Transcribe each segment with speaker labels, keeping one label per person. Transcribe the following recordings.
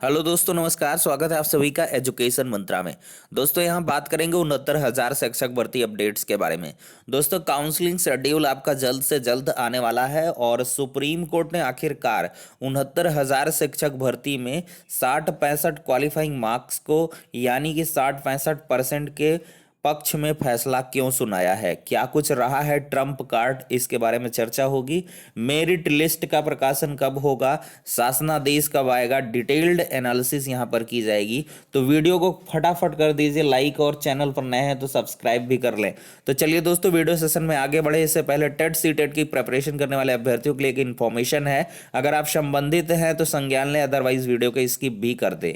Speaker 1: Hello दोस्तों, नमस्कार। स्वागत है आप सभी का एजुकेशन मंत्रा में। दोस्तों यहाँ बात करेंगे 69,000 शिक्षक भर्ती अपडेट्स के बारे में। दोस्तों काउंसलिंग शेड्यूल आपका जल्द से जल्द आने वाला है और सुप्रीम कोर्ट ने आखिरकार 69,000 शिक्षक भर्ती में 60-65 क्वालिफाइंग मार्क्स को यानी कि 60-65% के पक्ष में फैसला क्यों सुनाया है, क्या कुछ रहा है ट्रम्प कार्ड, इसके बारे में चर्चा होगी। मेरिट लिस्ट का प्रकाशन कब होगा, शासनादेश कब आएगा, डिटेल्ड एनालिसिस यहां पर की जाएगी। तो वीडियो को फटाफट कर दीजिए लाइक और चैनल पर नए हैं तो सब्सक्राइब भी कर लें। तो चलिए दोस्तों वीडियो सेशन में आगे बढ़े इससे पहले टेट सीटेट की प्रिपरेशन करने वाले अभ्यर्थियों के लिए एक इन्फॉर्मेशन है। अगर आप संबंधित हैं तो संज्ञान लें, अदरवाइज वीडियो को स्किप भी कर दें।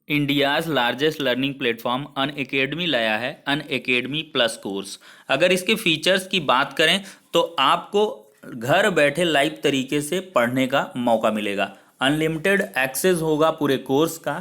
Speaker 2: इंडियाज़ लार्जेस्ट लर्निंग प्लेटफॉर्म अन अकेडमी लाया है अन अकेडमी प्लस कोर्स। अगर इसके फीचर्स की बात करें तो आपको घर बैठे लाइव तरीके से पढ़ने का मौका मिलेगा। अनलिमिटेड एक्सेस होगा पूरे कोर्स का।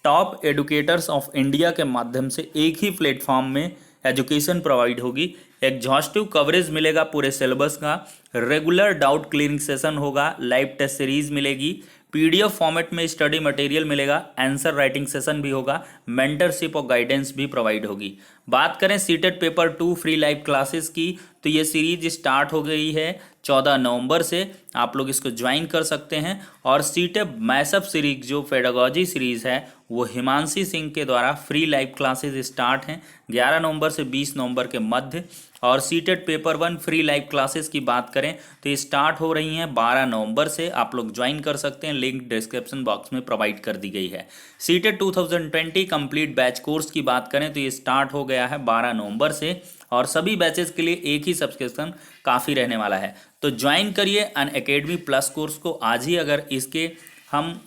Speaker 2: टॉप एडुकेटर्स ऑफ इंडिया के माध्यम से एक ही प्लेटफॉर्म में एजुकेशन प्रोवाइड होगी। एग्जॉस्टिव कवरेज मिलेगा पूरे सिलेबस का। रेगुलर डाउट क्लियरिंग सेशन होगा। लाइव टेस्ट सीरीज मिलेगी। पीडीएफ फॉर्मेट में स्टडी मटेरियल मिलेगा। आंसर राइटिंग सेशन भी होगा। मेंटरशिप और गाइडेंस भी प्रोवाइड होगी। बात करें CTET paper 2 free live classes की तो ये सीरीज स्टार्ट हो गई है 14 नवंबर से। आप लोग इसको ज्वाइन कर सकते हैं। और सीटेट मैसअप सीरीज जो पेडागोजी सीरीज है वो हिमांशी सिंह के द्वारा फ्री लाइव क्लासेस स्टार्ट हैं 11 नवंबर से 20 नवंबर के मध्य। और CTET paper 1 free live classes की बात करें तो ये स्टार्ट हो रही हैं 12 नवंबर से। आप लोग ज्वाइन कर सकते हैं, लिंक डिस्क्रिप्शन बॉक्स में प्रोवाइड कर दी गई है। सीटेट 2020 कंप्लीट बैच कोर्स की बात करें तो ये स्टार्ट हो गया है 12 नवंबर से। और सभी बैचेस के लिए एक ही सब्सक्रिप्शन काफ़ी रहने वाला है। तो ज्वाइन करिए अन अकेडमी प्लस कोर्स को आज ही। अगर इसके हम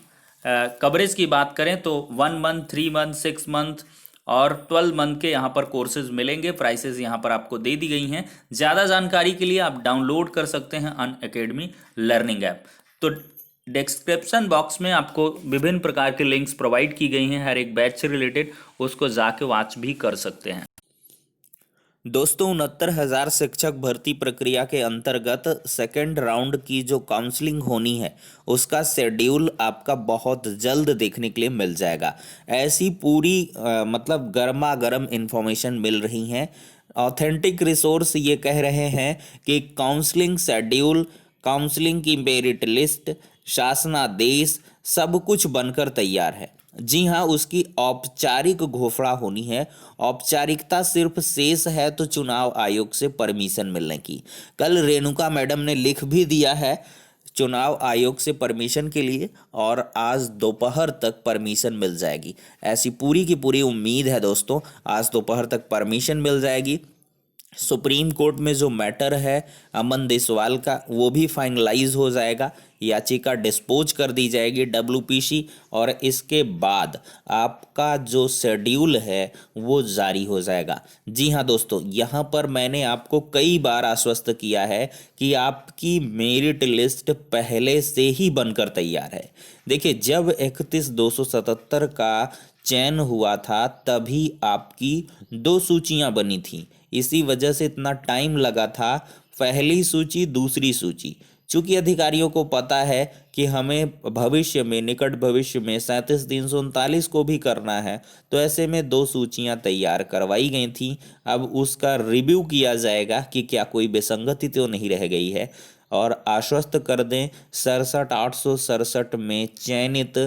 Speaker 2: कवरेज की बात करें तो 1 मंथ, 3 मंथ, 6 मंथ और 12 मंथ के यहाँ पर कोर्सेज मिलेंगे। प्राइसेस यहाँ पर आपको दे दी गई हैं। ज़्यादा जानकारी के लिए आप डाउनलोड कर सकते हैं अन अकेडमी लर्निंग ऐप। तो डिस्क्रिप्शन बॉक्स में आपको विभिन्न प्रकार के लिंक्स प्रोवाइड की गई हैं हर एक बैच से रिलेटेड, उसको जाके वॉच भी कर सकते हैं।
Speaker 1: दोस्तों 69,000 शिक्षक भर्ती प्रक्रिया के अंतर्गत सेकेंड राउंड की जो काउंसलिंग होनी है उसका शेड्यूल आपका बहुत जल्द देखने के लिए मिल जाएगा। ऐसी पूरी मतलब गर्मा गर्म इंफॉर्मेशन मिल रही है। ऑथेंटिक रिसोर्स ये कह रहे हैं कि काउंसलिंग शेड्यूल, काउंसलिंग की मेरिट लिस्ट, शासनादेश सब कुछ बनकर तैयार है। जी हाँ, उसकी औपचारिक घोषणा होनी है। औपचारिकता सिर्फ शेष है तो चुनाव आयोग से परमिशन मिलने की। कल रेणुका मैडम ने लिख भी दिया है चुनाव आयोग से परमिशन के लिए और आज दोपहर तक परमिशन मिल जाएगी। ऐसी पूरी की पूरी उम्मीद है दोस्तों, आज दोपहर तक परमिशन मिल जाएगी। सुप्रीम कोर्ट में जो मैटर है अमन देसवाल का वो भी फाइनलाइज हो जाएगा। याचिका डिस्पोज कर दी जाएगी डब्ल्यूपीसी और इसके बाद आपका जो शेड्यूल है वो जारी हो जाएगा। जी हाँ दोस्तों, यहाँ पर मैंने आपको कई बार आश्वस्त किया है कि आपकी मेरिट लिस्ट पहले से ही बनकर तैयार है। देखिए, जब 31,277 का चयन हुआ था तभी आपकी 2 सूचियां बनी थी। इसी वजह से इतना टाइम लगा था। पहली सूची, दूसरी सूची, चूंकि अधिकारियों को पता है कि हमें भविष्य में, निकट भविष्य में 37,339 को भी करना है, तो ऐसे में 2 सूचियां तैयार करवाई गई थी। अब उसका रिव्यू किया जाएगा कि क्या कोई विसंगति तो नहीं रह गई है। और आश्वस्त कर दें, 67,867 में चयनित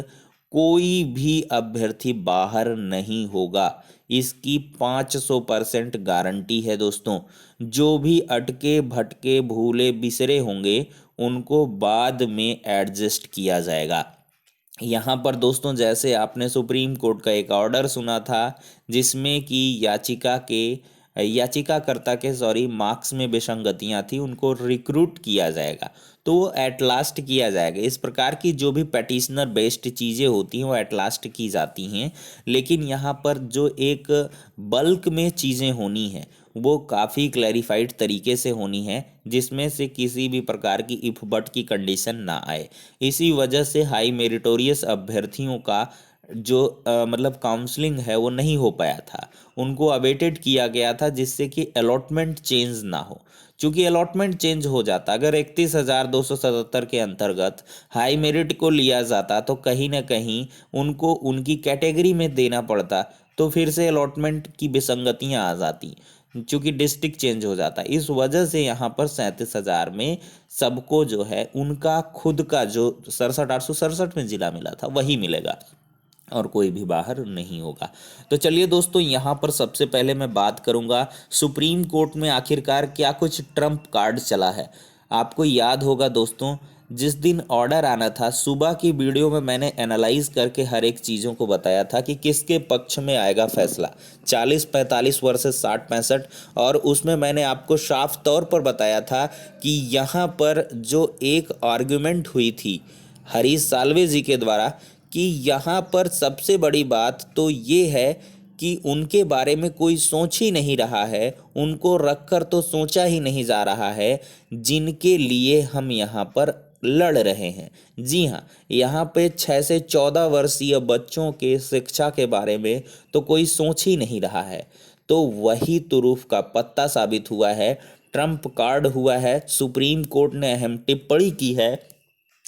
Speaker 1: कोई भी अभ्यर्थी बाहर नहीं होगा। इसकी 500% गारंटी है दोस्तों। जो भी अटके भटके भूले बिसरे होंगे उनको बाद में एडजस्ट किया जाएगा। यहाँ पर दोस्तों, जैसे आपने सुप्रीम कोर्ट का एक ऑर्डर सुना था जिसमें कि याचिकाकर्ता के मार्क्स में विसंगतियां थी, उनको रिक्रूट किया जाएगा। तो वो एट लास्ट किया जाएगा। इस प्रकार की जो भी पेटिशनर बेस्ड चीज़ें होती हैं वो एट लास्ट की जाती हैं। लेकिन यहाँ पर जो एक बल्क में चीज़ें होनी हैं वो काफ़ी क्लैरिफाइड तरीके से होनी है, जिसमें से किसी भी प्रकार की इफ बट की कंडीशन ना आए। इसी वजह से हाई मेरिटोरियस अभ्यर्थियों का जो मतलब काउंसलिंग है वो नहीं हो पाया था, उनको अवेटेड किया गया था जिससे कि अलॉटमेंट चेंज ना हो। चूंकि अलॉटमेंट चेंज हो जाता, अगर 31,277 के अंतर्गत हाई मेरिट को लिया जाता तो कहीं ना कहीं उनको उनकी कैटेगरी में देना पड़ता, तो फिर से अलॉटमेंट की विसंगतियां आ जाती, चूंकि डिस्ट्रिक्ट चेंज हो जाता। इस वजह से यहाँ पर 37,000 में सबको जो है उनका खुद का जो 67,867 में जिला मिला था वही मिलेगा और कोई भी बाहर नहीं होगा। तो चलिए दोस्तों, यहाँ पर सबसे पहले मैं बात करूँगा सुप्रीम कोर्ट में आखिरकार क्या कुछ ट्रम्प कार्ड चला है। आपको याद होगा दोस्तों, जिस दिन ऑर्डर आना था, सुबह की वीडियो में मैंने एनालाइज करके हर एक चीज़ों को बताया था कि किसके पक्ष में आएगा फैसला, 40-45 वर्सेस 60-65। और उसमें मैंने आपको साफ तौर पर बताया था कि यहाँ पर जो एक आर्गुमेंट हुई थी हरीश साल्वे जी के द्वारा कि यहाँ पर सबसे बड़ी बात तो ये है कि उनके बारे में कोई सोच ही नहीं रहा है, उनको रखकर तो सोचा ही नहीं जा रहा है जिनके लिए हम यहाँ पर लड़ रहे हैं। जी हाँ, यहाँ पे 6 से 14 वर्षीय बच्चों के शिक्षा के बारे में तो कोई सोच ही नहीं रहा है। तो वही तुरूफ का पत्ता साबित हुआ है, ट्रम्प कार्ड हुआ है। सुप्रीम कोर्ट ने अहम टिप्पणी की है,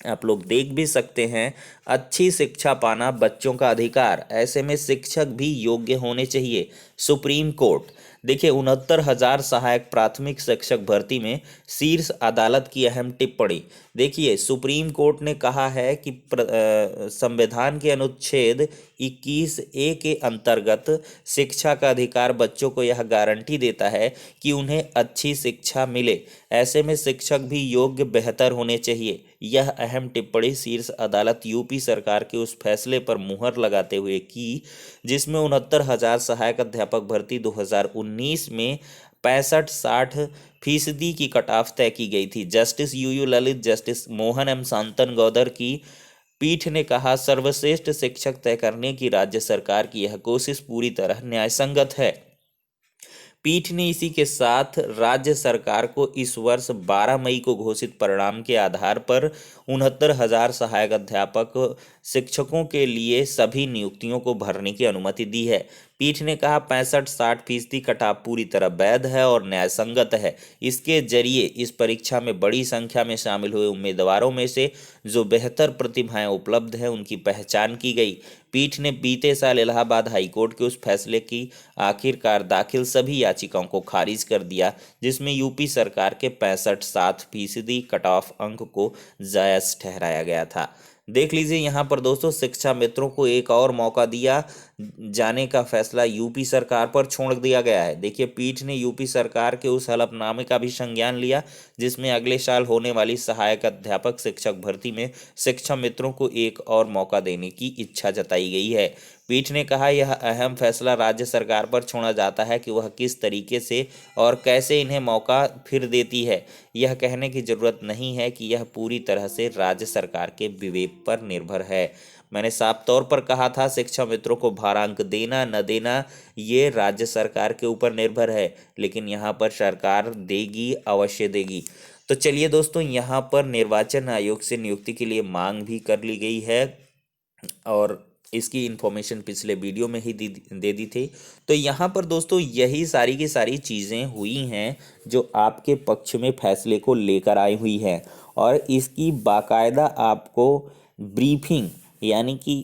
Speaker 1: आप लोग देख भी सकते हैं, अच्छी शिक्षा पाना बच्चों का अधिकार, ऐसे में शिक्षक भी योग्य होने चाहिए। सुप्रीम कोर्ट देखिए, 69,000 सहायक प्राथमिक शिक्षक भर्ती में शीर्ष अदालत की अहम टिप्पणी। देखिए, सुप्रीम कोर्ट ने कहा है कि संविधान के अनुच्छेद 21A के अंतर्गत शिक्षा का अधिकार बच्चों को यह गारंटी देता है कि उन्हें अच्छी शिक्षा मिले, ऐसे में शिक्षक भी योग्य बेहतर होने चाहिए। यह अहम टिप्पणी शीर्ष अदालत यूपी सरकार के उस फैसले पर मुहर लगाते हुए की जिसमें 69,000 सहायक अध्यापक भर्ती 2019 में 65-60% की कट ऑफ तय की गई थी। Justice U U Lalit, justice Mohan M Shantan Goudar की पीठ ने कहा, सर्वश्रेष्ठ शिक्षक तय करने की राज्य सरकार की यह कोशिश पूरी तरह न्यायसंगत है। पीठ ने इसी के साथ राज्य सरकार को इस वर्ष 12 मई को घोषित परिणाम के आधार पर 69,000 सहायक अध्यापक शिक्षकों के लिए सभी नियुक्तियों को भरने की अनुमति दी है। पीठ ने कहा, 65-60% कटाव पूरी तरह वैध है और न्यायसंगत है। इसके जरिए इस परीक्षा में बड़ी संख्या में शामिल हुए उम्मीदवारों में से जो बेहतर प्रतिभाएं उपलब्ध हैं उनकी पहचान की गई। पीठ ने बीते साल इलाहाबाद हाईकोर्ट के उस फैसले की आखिरकार दाखिल सभी याचिकाओं को खारिज कर दिया जिसमें यूपी सरकार के 65-60% कट ऑफ अंक को जायज ठहराया गया था। देख लीजिए, यहाँ पर दोस्तों शिक्षा मित्रों को एक और मौका दिया जाने का फैसला यूपी सरकार पर छोड़ दिया गया है। देखिए, पीठ ने यूपी सरकार के उस हलफनामे का भी संज्ञान लिया जिसमें अगले साल होने वाली सहायक अध्यापक शिक्षक भर्ती में शिक्षा मित्रों को एक और मौका देने की इच्छा जताई गई है। पीठ ने कहा, यह अहम फैसला राज्य सरकार पर छोड़ा जाता है कि वह किस तरीके से और कैसे इन्हें मौका फिर देती है। यह कहने की जरूरत नहीं है कि यह पूरी तरह से राज्य सरकार के विवेक पर निर्भर है। मैंने साफ तौर पर कहा था, शिक्षा मित्रों को भारांक देना न देना ये राज्य सरकार के ऊपर निर्भर है, लेकिन यहाँ पर सरकार देगी, अवश्य देगी। तो चलिए दोस्तों, यहाँ पर निर्वाचन आयोग से नियुक्ति के लिए मांग भी कर ली गई है और इसकी इन्फॉर्मेशन पिछले वीडियो में ही दे दी थी। तो यहाँ पर दोस्तों यही सारी की सारी चीज़ें हुई हैं जो आपके पक्ष में फैसले को लेकर आई हुई हैं और इसकी बाकायदा आपको ब्रीफिंग यानी कि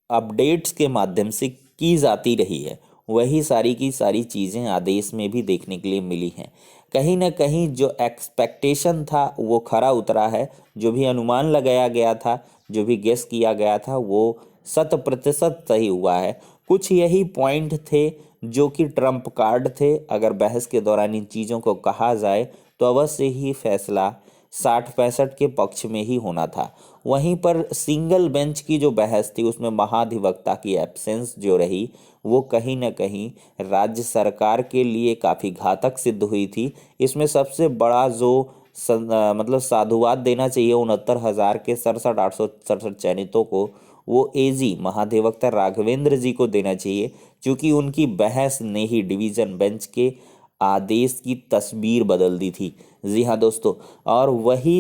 Speaker 1: अपडेट्स के माध्यम से की जाती रही है। वही सारी की सारी चीज़ें आदेश में भी देखने के लिए मिली हैं। कहीं ना कहीं जो एक्सपेक्टेशन था वो खरा उतरा है, जो भी अनुमान लगाया गया था, जो भी गेस किया गया था वो 100% सही हुआ है। कुछ यही पॉइंट थे जो कि ट्रम्प कार्ड थे। अगर बहस के दौरान इन चीज़ों को कहा जाए तो अवश्य ही फैसला 60-65 के पक्ष में ही होना था। वहीं पर सिंगल बेंच की जो बहस थी उसमें महाधिवक्ता की एब्सेंस जो रही वो कहीं ना कहीं राज्य सरकार के लिए काफ़ी घातक सिद्ध हुई थी। इसमें सबसे बड़ा जो मतलब साधुवाद देना चाहिए 69,000 के 67,867 चयनितों को, वो एजी महाधिवक्ता राघवेंद्र जी को देना चाहिए, क्योंकि उनकी बहस ने ही डिवीज़न बेंच के आदेश की तस्वीर बदल दी थी। जी हाँ दोस्तों, और वही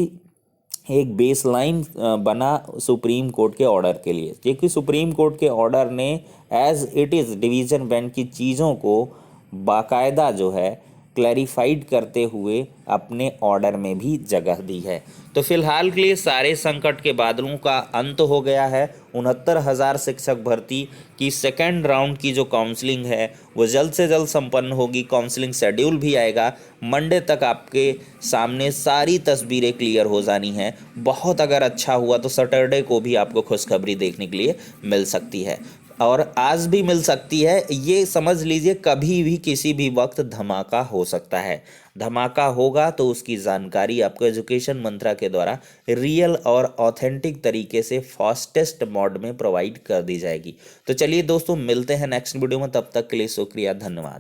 Speaker 1: एक बेसलाइन बना सुप्रीम कोर्ट के ऑर्डर के लिए, क्योंकि सुप्रीम कोर्ट के ऑर्डर ने as it is division bench की चीज़ों को बाकायदा जो है क्लैरिफाइड करते हुए अपने ऑर्डर में भी जगह दी है। तो फिलहाल के लिए सारे संकट के बादलों का अंत हो गया है। 69,000 शिक्षक भर्ती की सेकेंड राउंड की जो काउंसलिंग है वो जल्द से जल्द संपन्न होगी। काउंसलिंग शेड्यूल भी आएगा। मंडे तक आपके सामने सारी तस्वीरें क्लियर हो जानी हैं। बहुत अगर अच्छा हुआ तो सैटरडे को भी आपको खुशखबरी देखने के लिए मिल सकती है, और आज भी मिल सकती है। ये समझ लीजिए कभी भी किसी भी वक्त धमाका हो सकता है। धमाका होगा तो उसकी जानकारी आपको एजुकेशन मंत्रा के द्वारा रियल और ऑथेंटिक तरीके से फास्टेस्ट मोड में प्रोवाइड कर दी जाएगी। तो चलिए दोस्तों, मिलते हैं नेक्स्ट वीडियो में। तब तक के लिए शुक्रिया, धन्यवाद।